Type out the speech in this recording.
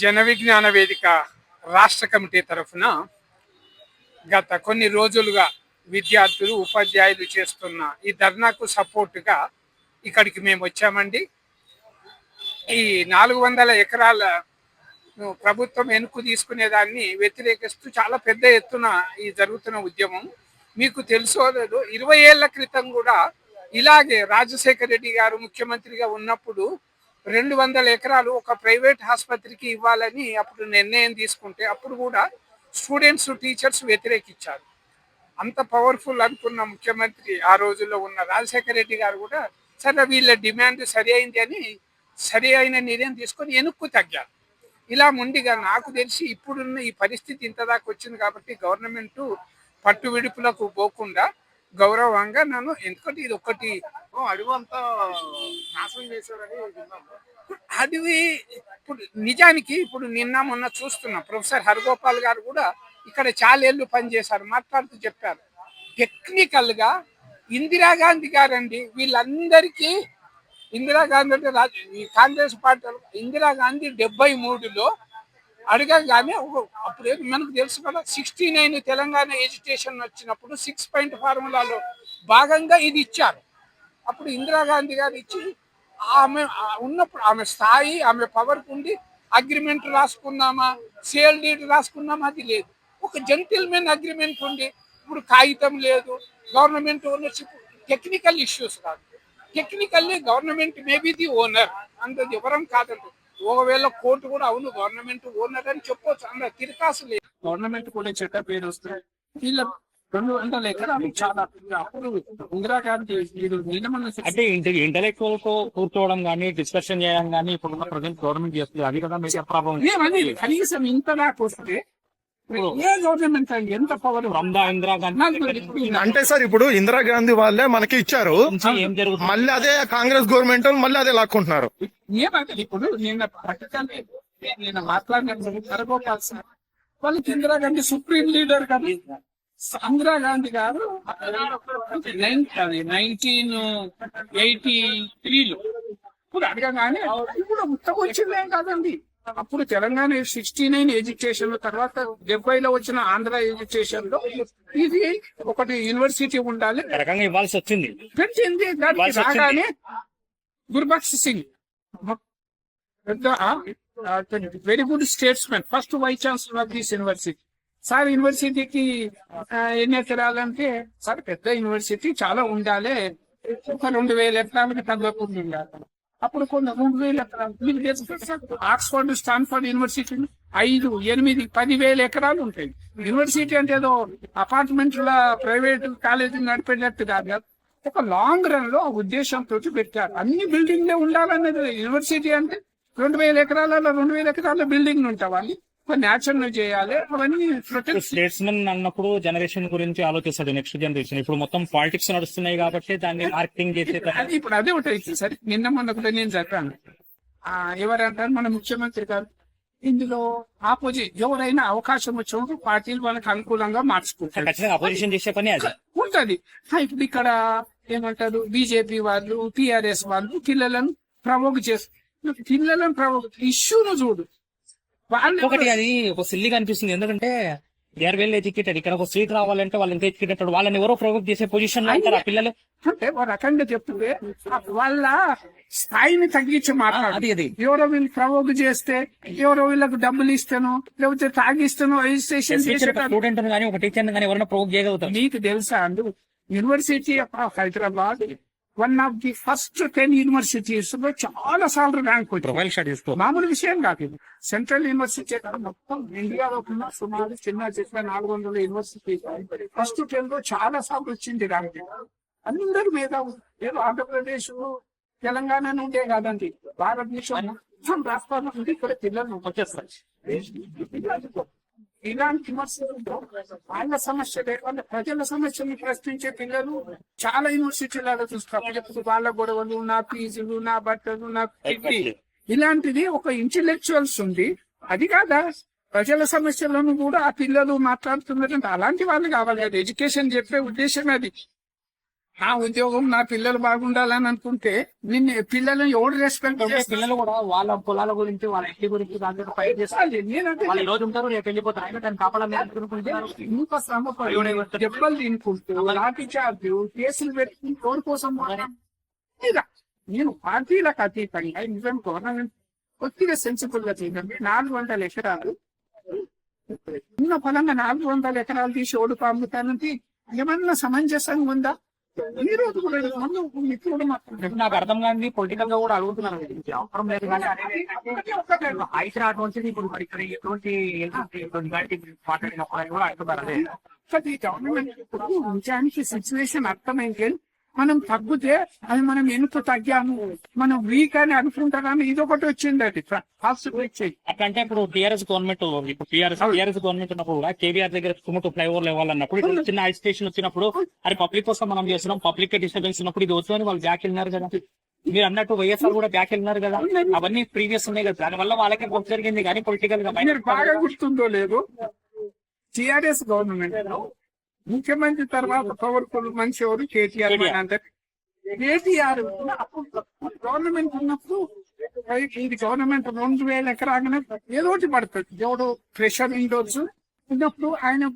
జన విజ్ఞాన వేదిక రాష్ట్ర కమిటీ తరఫున గత కొన్ని రోజులుగా విద్యార్థులు ఉపాధ్యాయులు చేస్తున్న ఈ ధర్నాకు సపోర్టుగా ఇక్కడికి మేము వచ్చామండి. ఈ 400 ఎకరాల ప్రభుత్వం వెనుక తీసుకునేదాన్ని వ్యతిరేకిస్తూ చాలా పెద్ద ఎత్తున ఈ జరుగుతున్న ఉద్యమం. మీకు తెలుసో లేదు, 20 ఏళ్ల క్రితం కూడా ఇలాగే రాజశేఖర రెడ్డి గారు ముఖ్యమంత్రిగా ఉన్నప్పుడు 200 ఎకరాలు ఒక ప్రైవేట్ ఆసుపత్రికి ఇవ్వాలని అప్పుడు నిర్ణయం తీసుకుంటే అప్పుడు కూడా స్టూడెంట్స్ టీచర్స్ వ్యతిరేకించారు. అంత పవర్ఫుల్ అనుకున్న ముఖ్యమంత్రి ఆ రోజుల్లో ఉన్న రాజశేఖర రెడ్డి గారు కూడా సరే వీళ్ళ డిమాండ్ సరి అయింది అని సరి అయిన నిర్ణయం తీసుకొని వెనుక్కు తగ్గారు. ఇలా ముందుగా నాకు తెలిసి ఇప్పుడున్న ఈ పరిస్థితి ఇంతదాకా వచ్చింది కాబట్టి గవర్నమెంట్ పట్టు విడుపులకు పోకుండా గౌరవంగా నన్ను, ఎందుకంటే ఇది ఒకటి అడుగు అంతా నాశనం చేశారని అడివి. ఇప్పుడు నిజానికి ఇప్పుడు నిన్న మొన్న చూస్తున్నాం, ప్రొఫెసర్ హరగోపాల్ గారు కూడా ఇక్కడ చాలా ఏళ్ళు పనిచేశారు. మాట్లాడుతూ చెప్పారు టెక్నికల్ గా ఇందిరాగాంధీ గారండి వీళ్ళందరికీ. ఇందిరాగాంధీ అంటే ఈ కాంగ్రెస్ పార్టీ ఇందిరాగాంధీ 73లో అడగగానే అప్పుడు మనకు తెలుసు కదా 69 తెలంగాణ ఎడ్యుకేషన్ వచ్చినప్పుడు 6 పాయింట్ ఫార్ములాలో భాగంగా ఇది ఇచ్చారు. అప్పుడు ఇందిరాగాంధీ గారు ఇచ్చి ఆమె ఉన్నప్పుడు ఆమె స్థాయి ఆమె పవర్ ఉండి అగ్రిమెంట్ రాసుకున్నామా, సేల్ డీడ్ రాసుకున్నామా, అది లేదు. ఒక జెంటిల్మెన్ అగ్రిమెంట్ ఉంది. ఇప్పుడు కాగితం లేదు, గవర్నమెంట్ ఓనర్షిప్. టెక్నికల్ ఇష్యూస్ కాదు, technically government maybe the owner, అంత వివరం కాదండి. ఒకవేళ కోర్టు కూడా అవును గవర్నమెంట్ ఓనర్ అని చెప్పొచ్చు, అందులో తిరకాసు లేదు. గవర్నమెంట్ కూడా చెడ్డ పేరు వస్తుంది. వీళ్ళ 200 ఎకరాలు చాలా అప్పుడు ఇందిరాగాంధీ అంటే ఇంటలెక్చువల్ తో కూర్చోవడం కానీ డిస్కషన్ చేయడం కానీ ఇప్పుడు ప్రజెంట్ గవర్నమెంట్ చేస్తుంది. అది కదా మీకు ప్రాబ్లం. కనీసం ఇంతదాకా వస్తే ఏ గవర్నమెంట్ అండి ఎంత పవర్ ఇందిరాగాంధీ అంటే సార్ ఇప్పుడు ఇందిరాగాంధీ వాళ్ళే మనకి ఇచ్చారు, ఏం జరుగుతుంది మళ్ళీ అదే కాంగ్రెస్ గవర్నమెంట్ మళ్ళీ అదే లాక్కుంటున్నారు. ఏమంటే ఇప్పుడు నిన్న మాట్లాడినప్పుడు హరగోపాల్ సార్ వాళ్ళకి ఇందిరాగాంధీ సుప్రీం లీడర్ కదా. ఇందిరాగాంధీ గారు 1983లో ఇప్పుడు అడగగానే ఇప్పుడు ఉత్తకు వచ్చిందేం కాదండి. అప్పుడు తెలంగాణ 69 ఎడ్యుకేషన్ తర్వాత 70లో వచ్చిన ఆంధ్ర ఎడ్యుకేషన్ లో ఇది ఒకటి యూనివర్సిటీ ఉండాలి రకంగా ఇవ్వాల్సి వచ్చింది, పెట్టింది. దానికి రాగానే Gurbaksh Singh very good statesmen, first vice chancellor of this university. Sir యూనివర్సిటీకి ఎన్ని ఎకరాలంటే సార్ పెద్ద యూనివర్సిటీ చాలా ఉండాలి, ఒక 2000 ఎకరాలకి తగ్గకుండా ఉండాలి. అప్పుడు కొన్ని 2000 ఎకరాలు మీకు తెలుసు. ఆక్స్ఫర్డ్ స్టాన్ఫర్డ్ యూనివర్సిటీ 5, 8, 10,000 ఎకరాలు ఉంటాయి. యూనివర్సిటీ అంటే ఏదో అపార్ట్మెంట్ల ప్రైవేట్ కాలేజీ నడిపేటట్టు కాదు. ఒక లాంగ్ రన్ లో ఉద్దేశంతో పెట్టారు. అన్ని బిల్డింగ్లే ఉండాలనేది. యూనివర్సిటీ అంటే 2000 ఎకరాలలో 2000 ఎకరాల బిల్డింగ్ ఉంటావని న్యాచురల్ చేయాలి. అవన్నీ స్టేట్స్మెన్ అన్నప్పుడు జనరేషన్ గురించి ఆలోచిస్తాడు, నెక్స్ట్ జనరేషన్. ఇప్పుడు మొత్తం పాలిటిక్స్ నడుస్తున్నాయి కాబట్టి దాన్ని మార్కెటింగ్ చేసే ఇప్పుడు అదే ఉంటుంది. సరే నిన్న మొన్న కూడా నేను చెప్పాను, ఎవరంటారు మన ముఖ్యమంత్రి గారు ఇందులో ఆపోజిట్ ఎవరైనా అవకాశం వచ్చినప్పుడు పార్టీలు వాళ్ళకి అనుకూలంగా మార్చుకుంటారు. అపోజిషన్ చేసే పని అది ఉంటది. ఇప్పుడు ఇక్కడ ఏమంటారు బీజేపీ వాళ్ళు, టిఆర్ఎస్ వాళ్ళు పిల్లలను ప్రవోక్ చేస్తారు. పిల్లలను ప్రవోక్ ఇష్యూను చూడు. ఒకటి అది ఒక సిల్లిగా అనిపిస్తుంది. ఎందుకంటే దే ఆర్ వెల్ ఎడ్యుకేటెడ్. ఇక్కడ ఒక సీట్ రావాలంటే వాళ్ళు ఎంత ఎడ్యుకేటెడ్, వాళ్ళని ఎవరో ప్రొవోక్ చేసే పొజిషన్ లో ఉంటారు ఆ పిల్లలు. అంటే ఒక రకంగా చెప్తుంటే వాళ్ళ స్థాయిని తగ్గించి మాట్లాడాలి. ఎవరో వీళ్ళు ప్రవోక్ చేస్తే, ఎవరో వీళ్ళకు డబ్బులు ఇస్తాను లేకపోతే తాగిస్తాను రిజిస్ట్రేషన్ స్టూడెంట్ కానీ ఒక టీచర్ కానీ ఎవరైనా ప్రొవోక్ చేయగలుగుతారు. మీకు తెలుసా అండి, university of Hyderabad one of the first 10 universities లో చాలా సార్లు ర్యాంక్ వచ్చింది. మామూలు విషయం కాదు. సెంట్రల్ యూనివర్సిటీ మొత్తం ఇండియాలో ఉన్న సుమారు చిన్న 400 యూనివర్సిటీ ఫస్ట్ 10 లో చాలా సార్లు వచ్చింది ర్యాంక్. అందరి మీద ఏదో ఆంధ్రప్రదేశ్ తెలంగాణ నుండే కాదండి, భారతదేశం మొత్తం రాష్ట్రాల నుండి ఇక్కడ పిల్లలు వచ్చేస్తారు. ఇలాంటి విమర్శలు వాళ్ళ సమస్య లేకుండా ప్రజల సమస్యని ప్రశ్నించే పిల్లలు చాలా యూనివర్సిటీలలో చూస్తారు. వాళ్ళ గొడవలు, నా ఫీజులు, నా బట్టలు, నా ఇలాంటిది ఒక ఇంటెలెక్చువల్స్ ఉంది. అది కాదా ప్రజల సమస్యలను కూడా ఆ పిల్లలు మాట్లాడుతున్నారంటే అలాంటి వాళ్ళు కావాలి కదా. ఎడ్యుకేషన్ చెప్పే ఉద్దేశం అది. నా ఉద్యోగం నా పిల్లలు బాగుండాలని అనుకుంటే నిన్ను పిల్లలను ఎవడు రెస్పెక్ట్ చేస్తారు? పిల్లలు కూడా వాళ్ళ పొలాల గురించి వాళ్ళ ఇంటి గురించి దాని మీద ఫైట్ చేస్తారు. నేనంటే వాళ్ళు ఈ రోజు ఉంటారు రేపు వెళ్ళిపోతారు. అయినా దాన్ని కాపాడాలని అనుకుంటున్నారు. ఇంత శ్రమ పడి దెబ్బలు తినుకుంటూ లాఠీ చార్జ్ కేసులు పెట్టుకుని ఎవరి కోసం పోరాటం? ఇలా నేను పార్టీలకు అతీతంగా నిజం గవర్నమెంట్ కొద్దిగా సెన్సిబుల్ గా చేయండి. 400 ఎకరాలు ఉన్న ఫలంగా 400 ఎకరాలు తీసి ఓడిపో అమ్ముతానంటే ఏమన్నా సమంజసంగా ఉందా? ఈ రోజు కూడా మొన్న మిత్రుడు మాట్లాడారు. నాకు అర్థం కాని పొలిటికల్ గా కూడా అడుగుతున్నారు. ఇది అవసరం లేదు కానీ హైదరాబాద్ నుంచి ఇప్పుడు మరి ఇక్కడ ఎటువంటి మాట్లాడినప్పుడు కూడా అంటున్నారు. అదే కానీ ఈ గవర్నమెంట్ ఇప్పుడు నిజానికి సిచ్యువేషన్ అర్థమైంది. మనం తగ్గితే అది మనం ఎంత తగ్గాము, మనం వీక్ అని అనుకుంటామని ఇదొకటి వచ్చింది. అది ఫాస్ట్ వచ్చేది. అట్లంటే ఇప్పుడు టీఆర్ఎస్ గవర్నమెంట్ ఇప్పుడు టీఆర్ఎస్ గవర్నమెంట్ ఉన్నప్పుడు కూడా కేవీఆర్ దగ్గర సుమటు ఫ్లైఓవర్ ఇవ్వాలన్నప్పుడు ఇట్లా చిన్న హై స్టేషన్ వచ్చినప్పుడు అది పబ్లిక్ కోసం మనం చేస్తున్నాం, పబ్లిక్ డిస్టర్బెన్స్ ఉన్నప్పుడు ఇది వద్దు అని వాళ్ళు బ్యాక్ వెళ్ళినారు కదా. మీరు అన్నట్టు వైఎస్ఆర్ కూడా బ్యాక్ వెళ్ళినారు కదా. అవన్నీ ప్రీవియస్ ఉన్నాయి కదా. దానివల్ల వాళ్ళకి కొంత జరిగింది కానీ పొలిటికల్ గా మీరు బాగా గుర్తుందో లేదు, టిఆర్ఎస్ గవర్నమెంట్ లో ముఖ్యమంత్రి తర్వాత పవర్ఫుల్ మనిషి ఎవరు? కేటీఆర్. కేటీఆర్ అప్పుడు గవర్నమెంట్ ఉన్నప్పుడు ఇది గవర్నమెంట్ 2000 ఎకరాగానే ఏదో ఒకటి పడుతుంది. ఎవడు ప్రెషర్ ఉండొచ్చు ఉన్నప్పుడు ఆయన